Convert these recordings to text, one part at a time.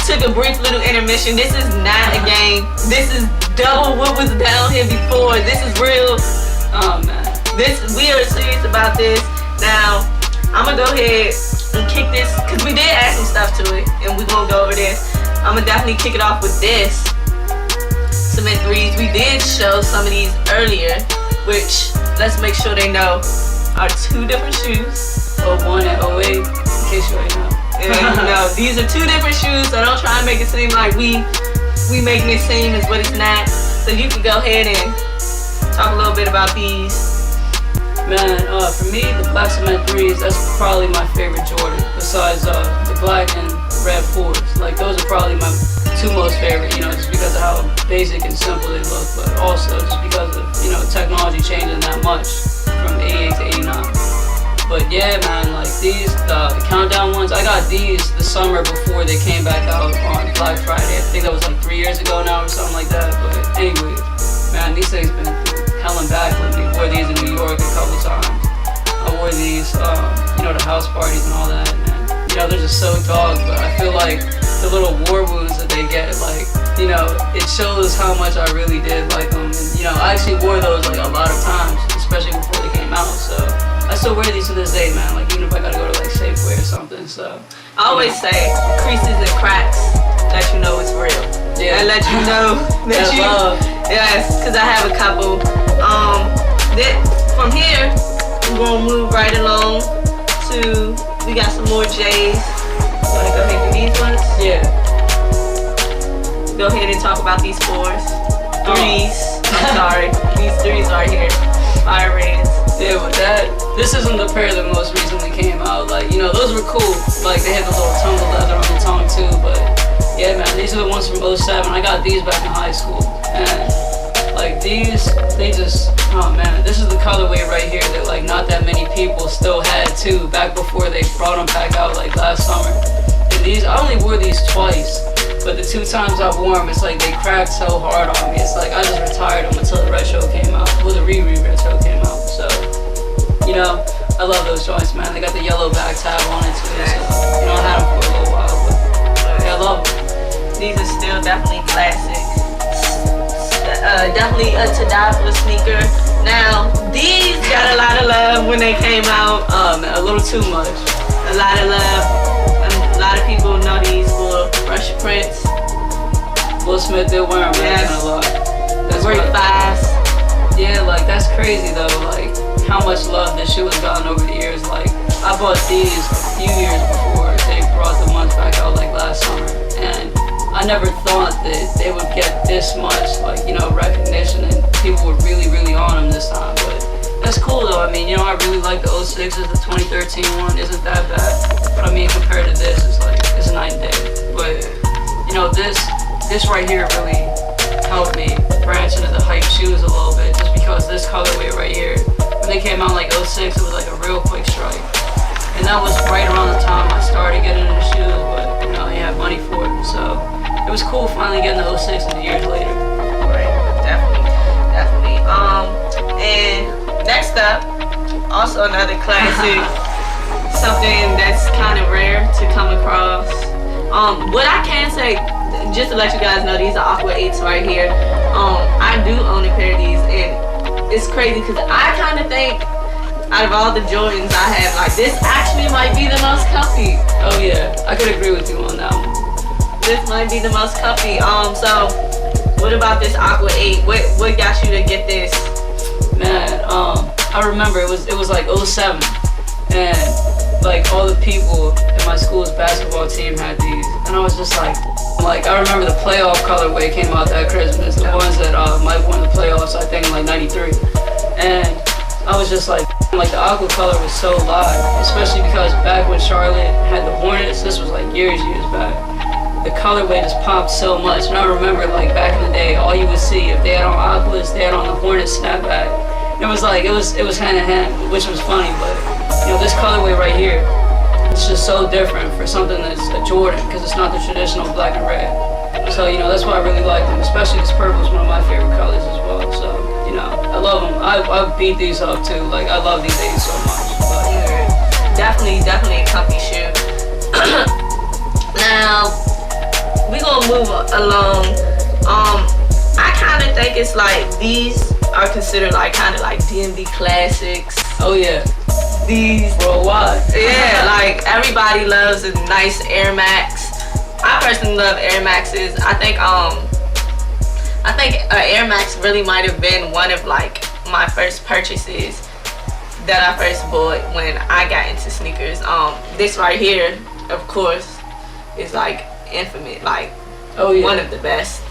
took a brief little intermission. This is not a game. This is double what was down here before. This is real. Oh man. We are serious about this. Now, I'm gonna go ahead and kick this, because we did add some stuff to it, and we're gonna go over this. I'm gonna definitely kick it off with this. Cement 3s. We did show some of these earlier, which, let's make sure they know, are 2 different shoes. 01 and 08, in case you ain't know. And no, these are 2 different shoes, so don't try and make it seem like we making it seem as what it's not. So you can go ahead and talk a little bit about these. Man, for me, the black cement 3s, that's probably my favorite Jordan, besides the black and red 4s. Like, those are probably my 2 most favorite, you know, just because of how basic and simple they look, but also just because of, you know, technology changing that much from 88 to 89. But yeah, man, like these, the countdown ones, I got these the summer before they came back out on Black Friday. I think that was like 3 years ago now or something like that. But anyway, man, these things been hell and back with me. Wore these in New York a couple times. I wore these, you know, to house parties and all that. And, you know, they're just so dog, but I feel like the little war wounds that they get, like, you know, it shows how much I really did like them. And, you know, I actually wore those like a lot of times, especially before they came out, so. I still wear these to this day, man, like even if I gotta go to like Safeway or something, so. I always say, creases and cracks let you know it's real. Yeah. And let you know that you, love. Yes, because I have a couple. From here, we're gonna move right along to, we got some more J's. You wanna go ahead and do these ones? Yeah. Go ahead and talk about these 4s. 3s, I'm sorry, these 3s are here. Fire reds. Yeah, with that, this isn't the pair that most recently came out. Like, you know, those were cool. Like, they had the little tumble leather on the tongue too, but yeah, man, these are the ones from 07. I got these back in high school. And like these, they just, oh man, this is the colorway right here that like not that many people still had too, back before they brought them back out like last summer. And these, I only wore these twice, but the 2 times I wore them, it's like they cracked so hard on me. It's like I just retired them until the retro came out, well, the Riri retro came out. So, you know, I love those joints, man. They got the yellow back tab on it too. So, you know, I had them for a little while, but yeah, I love them. These are still definitely classic. Definitely a to die for sneaker. Now, these got a lot of love when they came out. Man, a little too much. A lot of love. A lot of people know these for Fresh Prince. Will Smith did wear them, yes. A lot. That's great 5s. Yeah, like that's crazy though. Like how much love this shit was gotten over the years. Like I bought these a few years before they brought the ones back out like last summer, and I never thought that they would get this much, like, you know, recognition and people were really, really on them this time. But that's cool though. I mean, you know, I really like the 06s. The 2013 one isn't that bad. But I mean, compared to this, it's like it's night and day. But you know, this right here really helped me branch into the hype shoes a little bit, just because this colorway right here, when they came out like 06, it was like a real quick strike. And that was right around the time I started getting into shoes, but you know, I didn't have money for it. So it was cool finally getting the 06 and years later. Right, definitely. And next up, also another classic, something that's kind of rare to come across. What I can say, just to let you guys know, these are Aqua 8s right here. I do own a pair of these, and it's crazy because I kind of think out of all the Jordans I have, like this actually might be the most comfy. Oh yeah, I could agree with you on that one. This might be the most comfy. So what about this Aqua 8? What got you to get this? Man, I remember it was like 07, and like all the people in my school's basketball team had these, and I was just like I remember the playoff colorway came out that Christmas, the ones that Mike won the playoffs, I think in like '93, and I was just like the aqua color was so live, especially because back when Charlotte had the Hornets, this was like years back, the colorway just popped so much. And I remember like back in the day, all you would see if they had on aquas, they had on the Hornets snapback. It was like it was hand in hand, which was funny. But you know, this colorway right here, it's just so different for something that's a Jordan, because it's not the traditional black and red. So you know, that's why I really like them, especially this purple is one of my favorite colors as well. So you know, I love them. I beat these up too. Like I love these 8s so much. But, definitely a comfy shoe. Now, we gonna move along. I kind of think it's like these are considered like kind of like DMV classics. Oh yeah. These worldwide. Yeah, like everybody loves a nice Air Max. I personally love Air Maxes. I think Air Max really might have been one of like my first purchases that I first bought when I got into sneakers. This right here, of course, is like infinite, like one of the best.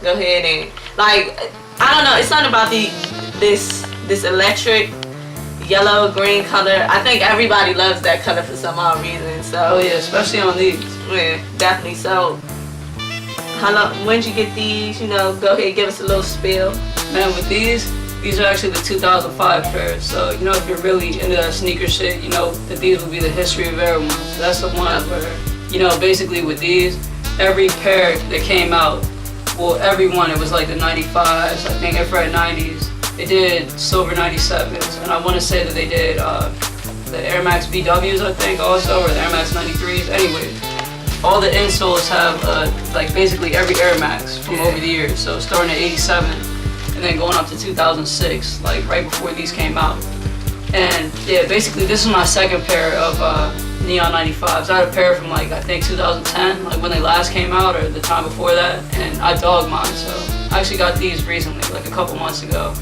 Go ahead and like, I don't know, it's something about this electric yellow green color. I think everybody loves that color for some odd reason. So yeah, especially on these. Yeah, definitely. So how long, when'd you get these? You know, go ahead, give us a little spill. Man, with these are actually the 2005 pairs. So, you know, if you're really into that sneaker shit, you know that these will be the history of everyone. So that's the one where, you know, basically with these, every pair that came out, well, everyone, it was like the 95s, I think infrared 90s. They did silver 97s, and I want to say that they did the Air Max BWs, I think, also, or the Air Max 93s. Anyway, all the insoles have like basically every Air Max from over the years. So starting at 87 and then going up to 2006, like right before these came out. And yeah, basically this is my second pair of Neon 95s. I had a pair from like I think 2010, like when they last came out or the time before that, and I dogged mine. So I actually got these recently, like a couple months ago.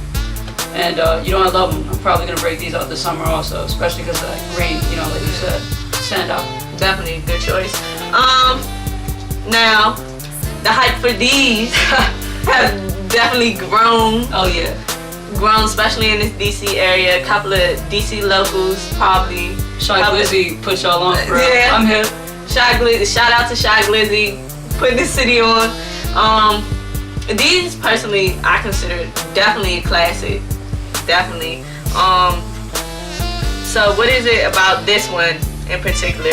And you know, I love them. I'm probably gonna break these out this summer also, especially because of that green, you know, like you said, stand out. Definitely a good choice. Now the hype for these has definitely grown. Oh yeah, grown, especially in this DC area. A couple of DC locals probably. Shy Glizzy put y'all on, bro. Yeah, I'm here. Shy Glizzy, shout out to Shy Glizzy, putting the city on. These personally I consider definitely a classic. Definitely. So what is it about this one in particular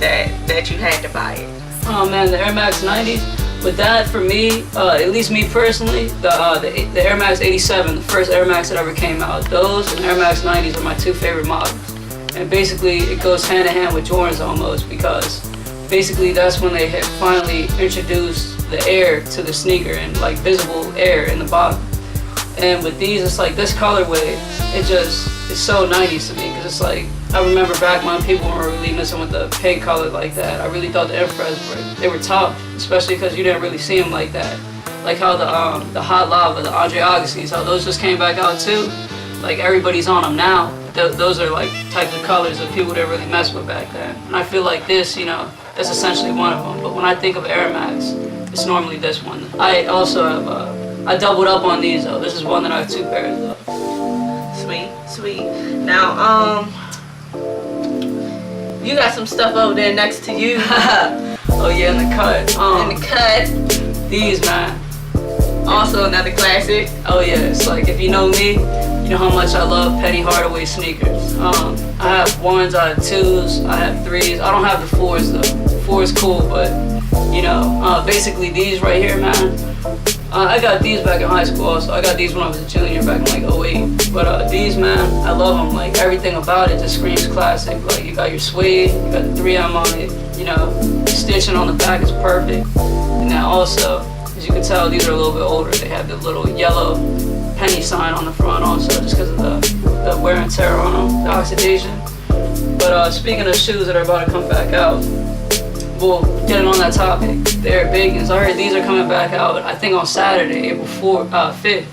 that you had to buy it? Oh man, the Air Max 90s. With that, for me, at least me personally, the Air Max 87, the first Air Max that ever came out, those and Air Max 90s are my two favorite models. And basically, it goes hand in hand with Jordans almost, because basically that's when they had finally introduced the air to the sneaker and like visible air in the bottom. And with these, it's like this colorway, it's so 90s to me, because it's like, I remember back when people were really messing with the pink color like that. I really thought the infrareds they were top, especially because you didn't really see them like that. Like how the Hot Lava, the Andre Agassi's, how those just came back out too. Like everybody's on them now. Those are like types of colors that people didn't really mess with back then. And I feel like this, you know, that's essentially one of them. But when I think of Air Max, it's normally this one. I also have, I doubled up on these though. This is one that I have two pairs of. Sweet, sweet. Now, you got some stuff over there next to you. Oh yeah, in the cut. In the cut. These, man. Also another classic. Oh yeah, it's like, if you know me, you know how much I love Penny Hardaway sneakers. I have ones, I have twos, I have threes. I don't have the fours though. The four is cool, but you know, basically these right here, man. I got these back in high school also. I got these when I was a junior back in like 08. But these, man, I love them. Like everything about it just screams classic. Like you got your suede, you got the 3M on it, you know, the stitching on the back is perfect. And then also, as you can tell, these are a little bit older. They have the little yellow penny sign on the front also, just because of the wear and tear on them, the oxidation. But speaking of shoes that are about to come back out, well, getting on that topic, they're big. I heard these are coming back out, I think on Saturday, April 5th.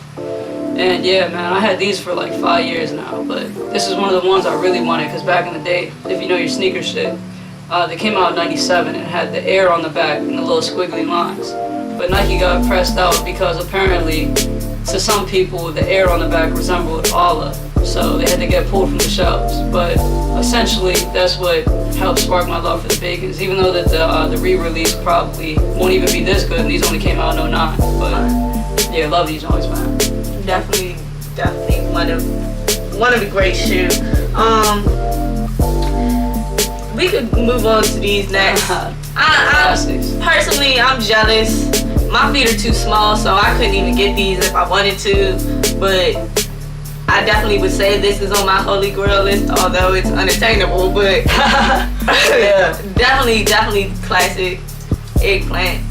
And yeah, man, I had these for like 5 years now, but this is one of the ones I really wanted, because back in the day, if you know your sneaker shit, they came out in 97 and had the air on the back and the little squiggly lines. But Nike got pressed out because apparently, to some people, the air on the back resembled Allah. So they had to get pulled from the shelves. But essentially, that's what helped spark my love for the Bacons. Even though that the re-release probably won't even be this good, and these only came out in 09. But yeah, love these joints, man. Definitely one of the great shoes. We could move on to these next. Personally, I'm jealous. My feet are too small, so I couldn't even get these if I wanted to. But I definitely would say this is on my holy grail list, although it's unattainable. But yeah, definitely classic. eggplant.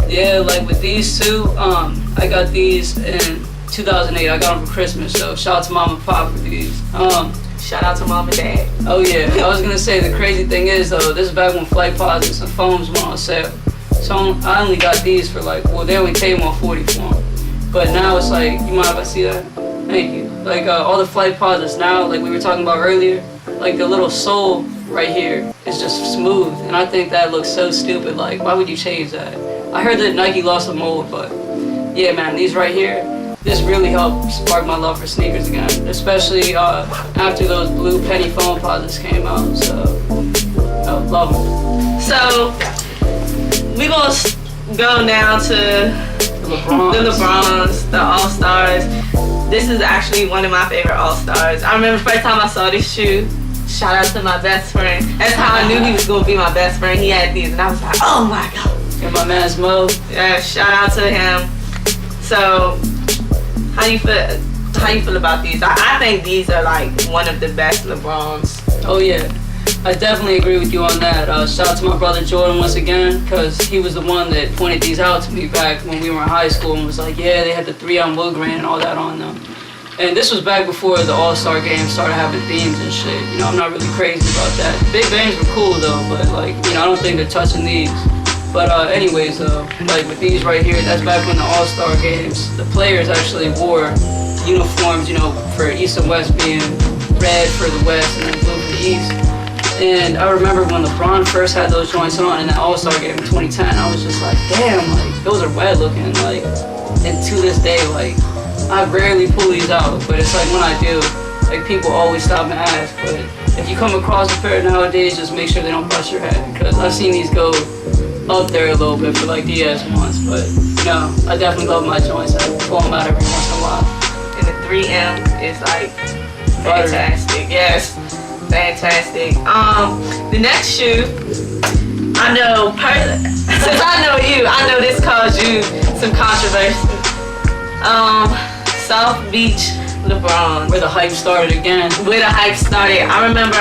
Yeah, like with these two, I got these in 2008. I got them for Christmas, so shout out to mom and pop for these. Shout out to mom and dad. Oh yeah, I was gonna say the crazy thing is though, this is back when flight posits and foams went on sale. So I only got these for like, well, they only paid $140 for them. But now it's like, you mind if I see that? Thank you. Like all the flight posits now, like we were talking about earlier, like the little sole right here is just smooth, and I think that looks so stupid. Like, why would you change that? I heard that Nike lost the mold, but yeah, man, these right here, this really helped spark my love for sneakers again, especially after those blue penny foam posits came out. So I love them. So we gonna go now to the LeBrons, the All-Stars. This is actually one of my favorite All-Stars. I remember the first time I saw this shoe. Shout out to my best friend. That's how I knew he was gonna be my best friend. He had these, and I was like, oh my god. And my man's Mo. Yeah, shout out to him. So, how you feel about these? I think these are like one of the best LeBrons. Oh yeah, I definitely agree with you on that. Shout out to my brother Jordan once again, because he was the one that pointed these out to me back when we were in high school and was like, yeah, they had the 3-on wood grain and all that on them. And this was back before the All-Star Games started having themes and shit. You know, I'm not really crazy about that. Big Bangs were cool though, but like, you know, I don't think they're touching these. But anyways, like with these right here, that's back when the All-Star Games, the players actually wore uniforms, you know, for East and West being red for the West and then blue for the East. And I remember when LeBron first had those joints on in that All-Star Game in 2010, I was just like, damn, like, those are wet looking, like, and to this day, like, I rarely pull these out, but it's like when I do, like, people always stop and ask. But if you come across a pair nowadays, just make sure they don't bust your head, because I've seen these go up there a little bit for like DS ones, but no, I definitely love my joints. I pull them out every once in a while. And the 3M is like fantastic. Yes, fantastic. The next shoe, I know, since I know you, I know this caused you some controversy. South Beach LeBron. Where the hype started again. Where the hype started. I remember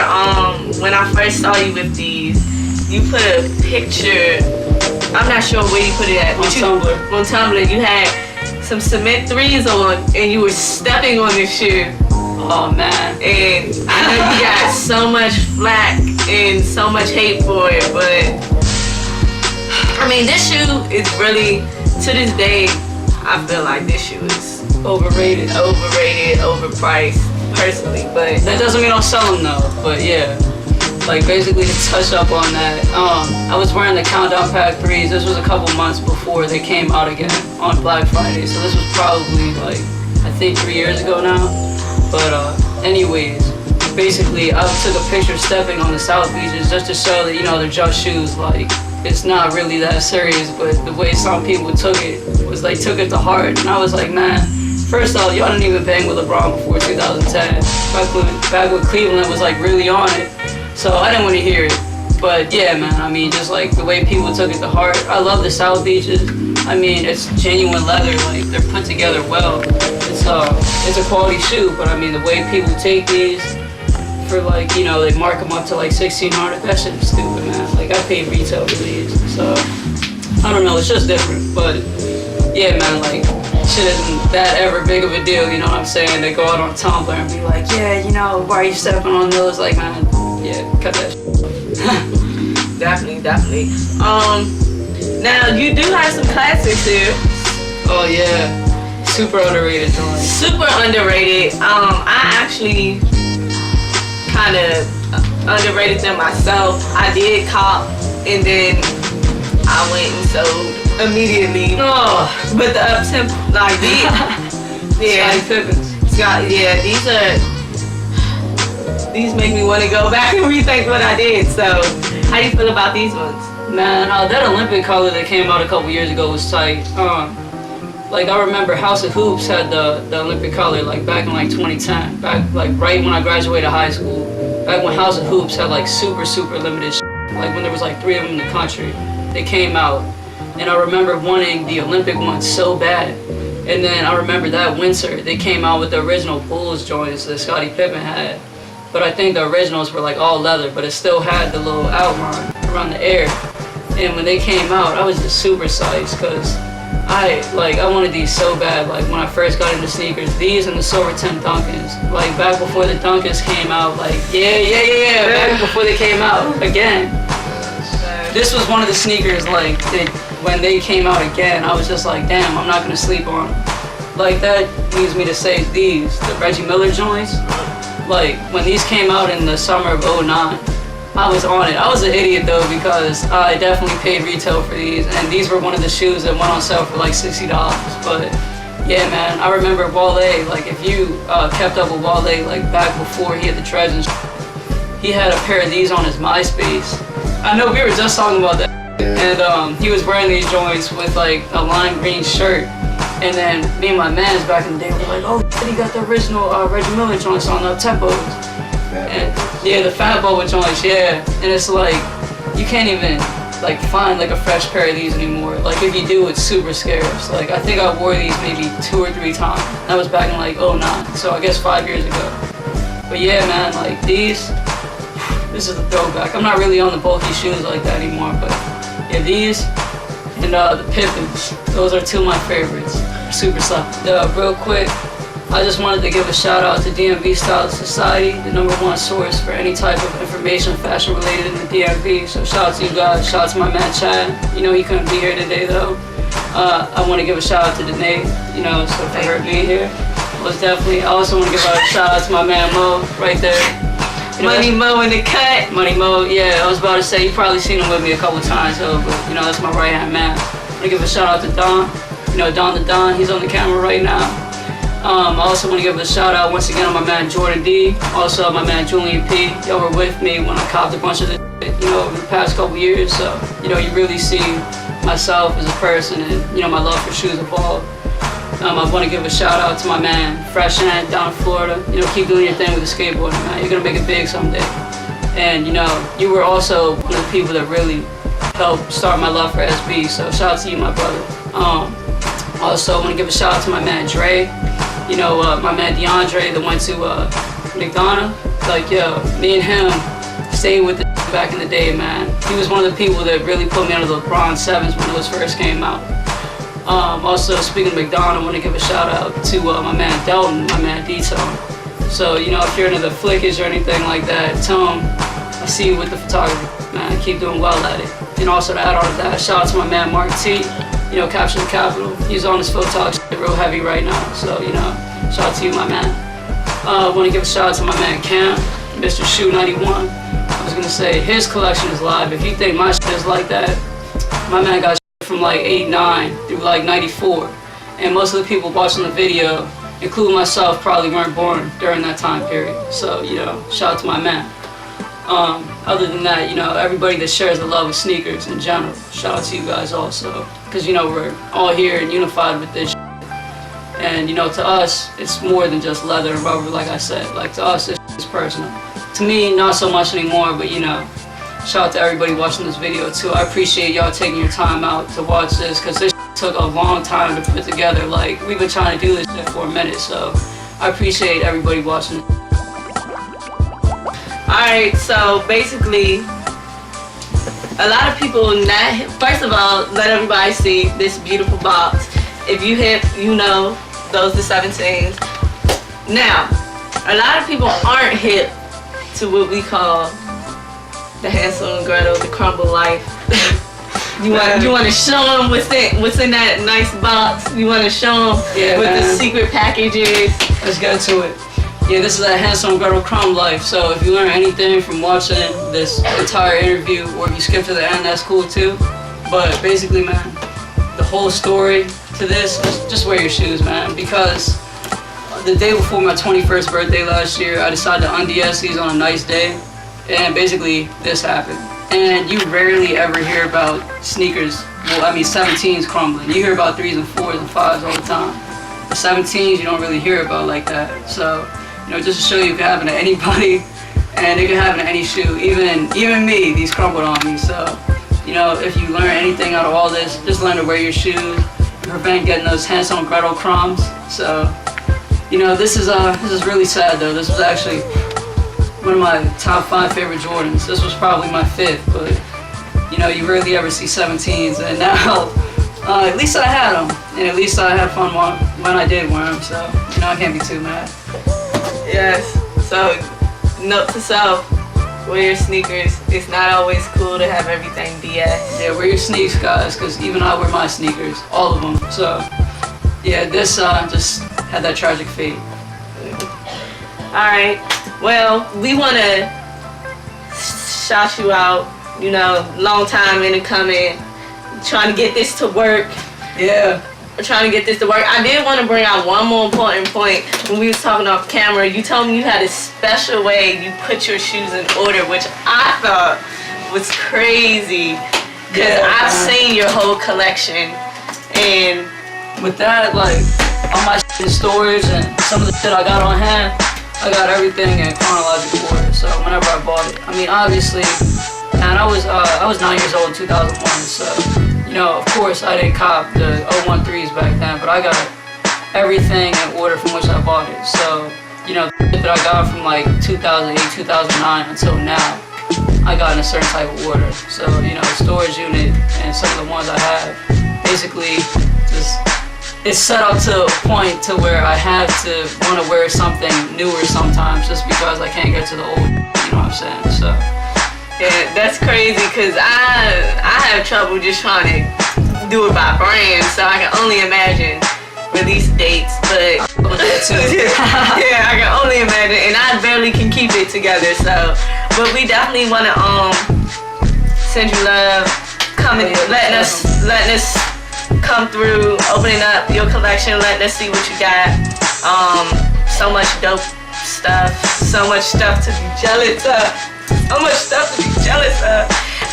when I first saw you with these, you put a picture, I'm not sure where you put it at. On Tumblr. On Tumblr, you had some cement 3s on and you were stepping on this shoe. Oh man. And I know you got so much flack and so much hate for it, but I mean, this shoe is really, to this day, I feel like this shoe is overrated, overpriced, personally, but that doesn't mean I'll sell them though, but yeah. Like basically to touch up on that, I was wearing the Countdown Pack 3s. This was a couple months before they came out again on Black Friday. So this was probably like, I think 3 years ago now. But anyways, basically I took a picture stepping on the South Beaches just to show that, you know, they're just shoes. Like, it's not really that serious, but the way some people took it was like, took it to heart. And I was like, man, first off, y'all didn't even bang with LeBron before 2010. Back when Cleveland was like really on it. So I didn't want to hear it, but yeah, man, I mean, just like the way people took it to heart. I love the South Beaches. I mean, it's genuine leather, like they're put together well. It's a quality shoe, but I mean, the way people take these for like, you know, they mark them up to like $1,600, that shit is stupid, man. Like I paid retail for these, so I don't know, it's just different, but yeah, man, like shit isn't that ever big of a deal, you know what I'm saying? They go out on Tumblr and be like, yeah, you know, why are you stepping on those? Like, man, yeah, cut that shit. Definitely. Now you do have some classics here. Oh yeah, super underrated joints. Super underrated. I actually kind of underrated them myself. I did cop, and then I went and sold immediately. Oh, but the up-tempo, like these, yeah, Scottie Pippins. These make me want to go back and rethink what I did. So, how do you feel about these ones? Man, that Olympic color that came out a couple years ago was tight. Like I remember House of Hoops had the Olympic color like back in like 2010, back like right when I graduated high school. Back when House of Hoops had like super limited like when there was like 3 of them in the country. They came out, and I remember wanting the Olympic one so bad. And then I remember that winter they came out with the original Bulls joints that Scottie Pippen had. But I think the originals were like all leather, but it still had the little outline around the air. And when they came out, I was just super psyched because I wanted these so bad. Like when I first got into sneakers, these and the silver tint Dunkins. Like back before the Dunkins came out, like yeah. Back before they came out again. This was one of the sneakers when they came out again, I was just like, damn, I'm not gonna sleep on them. Like that leads me to say these, the Reggie Miller joints. Like when these came out in the summer of '09, I was on it. I was an idiot though because I definitely paid retail for these, and these were one of the shoes that went on sale for like $60. But yeah, man, I remember Wale. Like if you kept up with Wale, like back before he had the dreads and he had a pair of these on his MySpace. I know we were just talking about that. And he was wearing these joints with like a lime green shirt. And then me and my mans back in the day were like, oh, he got the original Reggie Miller joints on the tempos. And yeah, the Fat Boba joints, yeah. And it's like, you can't even like find like a fresh pair of these anymore. Like if you do, it's super scarce. Like I think I wore these maybe 2 or 3 times. That was back in like '09, so I guess 5 years ago. But yeah, man, like these, this is a throwback. I'm not really on the bulky shoes like that anymore, but yeah, these and the Pippins, those are 2 of my favorites. Super soft. Real quick, I just wanted to give a shout out to DMV Stylish Society, the #1 source for any type of information fashion related in the DMV. So shout out to you guys, shout out to my man Chad. You know he couldn't be here today though. I want to give a shout out to Danae, you know, so for her being here. Most definitely. I also want to give a shout out to my man Mo, right there. You know, Money Mo in the cut. Money Mo, yeah, I was about to say, you probably seen him with me a couple times though, but you know, that's my right hand man. I want to give a shout out to Don, you know, Don the Don, he's on the camera right now. I also want to give a shout out once again on my man Jordan D, also my man Julian P. Y'all were with me when I copped a bunch of this shit, you know, over the past couple years, so, you know, you really see myself as a person and, you know, my love for shoes evolved. I want to give a shout out to my man Fresh Ant down in Florida. You know, keep doing your thing with the skateboarding, man. You're gonna make it big someday. And you know, you were also one of the people that really helped start my love for SB. So shout out to you, my brother. Also, I want to give a shout out to my man Dre. You know, my man DeAndre that went to McDonough. Like, yo, me and him stayed with the back in the day, man. He was one of the people that really put me under the LeBron 7s when those first came out. Also, speaking of McDonald, I want to give a shout out to my man Delton, my man D-Tone. So, you know, if you're into the flickish or anything like that, Tone, I see you with the photography, man. Keep doing well at it. And also to add on to that, shout out to my man Mark T, you know, Capture the Capital. He's on his photog shit real heavy right now. So, you know, shout out to you, my man. I want to give a shout out to my man Cam, Mr. Shoe 91. I was going to say, his collection is live. If you think my shit is like that, my man got from like '89 through like '94, and most of the people watching the video, including myself, probably weren't born during that time period. So, you know, shout out to my man. Other than that, you know, everybody that shares the love of sneakers in general, shout out to you guys also, because you know we're all here and unified with this shit. And you know, to us, it's more than just leather and rubber, like I said. Like to us, it's personal. To me, not so much anymore, but you know. Shout out to everybody watching this video too. I appreciate y'all taking your time out to watch this because this took a long time to put together. Like, we've been trying to do this shit for a minute, so I appreciate everybody watching it. Alright, so basically, a lot of people first of all, let everybody see this beautiful box. If you hip, you know, those the 17s. Now, a lot of people aren't hip to what we call the Hansel and Gretel, the Crumble life. you want to show them what's in that nice box. You want to show them what the secret package is. Let's get into it. Yeah, this is a Hansel and Gretel Crumble life. So if you learn anything from watching this entire interview, or if you skip to the end, that's cool too. But basically, man, the whole story to this is just wear your shoes, man. Because the day before my 21st birthday last year, I decided to undies these on a nice day. And basically, this happened. And you rarely ever hear about sneakers, well, I mean 17s crumbling. You hear about 3s and 4s and 5s all the time. The 17s you don't really hear about like that. So, you know, just to show you it can happen to anybody, and it can happen to any shoe. Even me, these crumbled on me. So, you know, if you learn anything out of all this, just learn to wear your shoes, prevent getting those Hansel and Gretel crumbs. So, you know, this is really sad though. This was actually one of my top 5 favorite Jordans. This was probably my 5th, but you know, you rarely ever see 17s, and now at least I had them, and at least I had fun when I did wear them. So you know, I can't be too mad. Yes. So, note to self: wear your sneakers. It's not always cool to have everything BS. Yeah, wear your sneaks, guys, because even I wear my sneakers, all of them. So yeah, this just had that tragic fate. Alright, well, we want to shout you out. You know, long time in the coming, trying to get this to work. Yeah. We're trying to get this to work. I did want to bring out one more important point. When we was talking off camera, you told me you had a special way you put your shoes in order, which I thought was crazy. Because I've seen your whole collection. And with that, like, all my shit in storage and some of the shit I got on hand, I got everything in chronological order. So whenever I bought it, I mean, obviously, man, I was 9 years old in 2001. So, you know, of course, I didn't cop the 013s back then, but I got everything in order from which I bought it. So, you know, the shit that I got from like 2008, 2009 until now, I got in a certain type of order. So, you know, storage unit and some of the ones I have, basically, just it's set up to a point to where I have to want to wear something newer sometimes just because I can't get to the old, you know what I'm saying? So yeah, that's crazy because I have trouble just trying to do it by brand, so I can only imagine release dates, but yeah, I can only imagine, and I barely can keep it together. So, but we definitely want to send you love, coming, letting us come through, opening up your collection, letting us see what you got. So much dope stuff, so much stuff to be jealous of, so much stuff to be jealous of.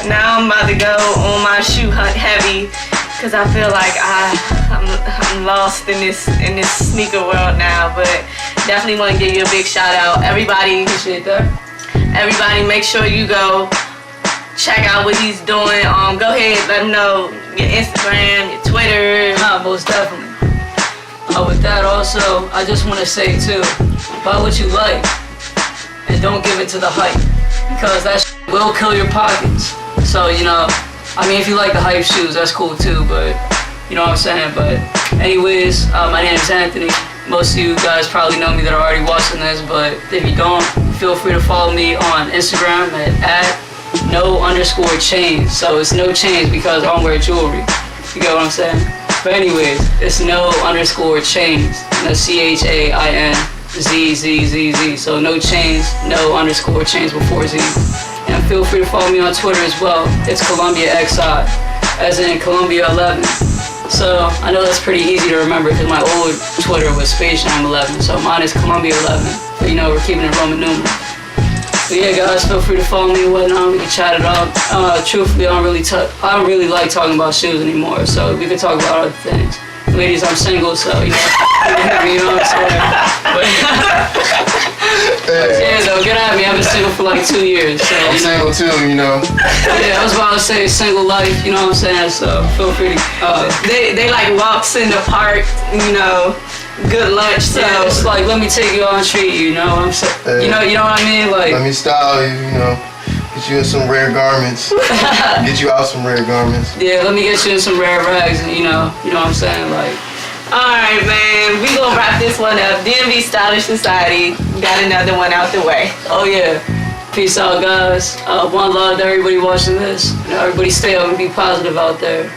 Now I'm about to go on my shoe hunt heavy, cause I feel like I'm lost in this sneaker world now. But definitely want to give you a big shout out, everybody. Appreciate that. Everybody, make sure you go check out what he's doing. Go ahead, let him know your Instagram, your Twitter. Most definitely. With that also, I just want to say too, buy what you like and don't give it to the hype, because that will kill your pockets. So, you know, I mean, if you like the hype shoes, that's cool too, but you know what I'm saying. But anyways, my name is Anthony. Most of you guys probably know me that are already watching this, but if you don't, feel free to follow me on Instagram at @no_chains. So it's no chains because I don't wear jewelry. You get what I'm saying? But anyways, it's no_chains. That's CHAINZZZZ. So no chains, no_chains before Z. And feel free to follow me on Twitter as well. It's Columbia XI, as in Columbia 11. So I know that's pretty easy to remember because my old Twitter was Space Jam 11. So mine is Columbia 11. But you know, we're keeping it Roman numerals. So yeah, guys, feel free to follow me and whatnot. We can chat it up. Truthfully, I don't really like talking about shoes anymore. So we can talk about other things. Ladies, I'm single, so you know what I'm saying. But yeah, though, get at me. I've been single for like 2 years. So I'm single too, you know. Yeah, I was about to say single life. You know what I'm saying. So feel free to. They like walks in the park, you know. Good lunch, so yeah, it's like, let me take you on treat you, know what I'm saying? You know what I mean? Like, let me style you, you know. Get you in some rare garments. Get you out some rare garments. Yeah, let me get you in some rare rags, and you know what I'm saying? Like, alright, man, we gonna wrap this one up. DMV Stylish Society got another one out the way. Oh yeah. Peace out, guys. One love to everybody watching this. You know, everybody stay up and be positive out there.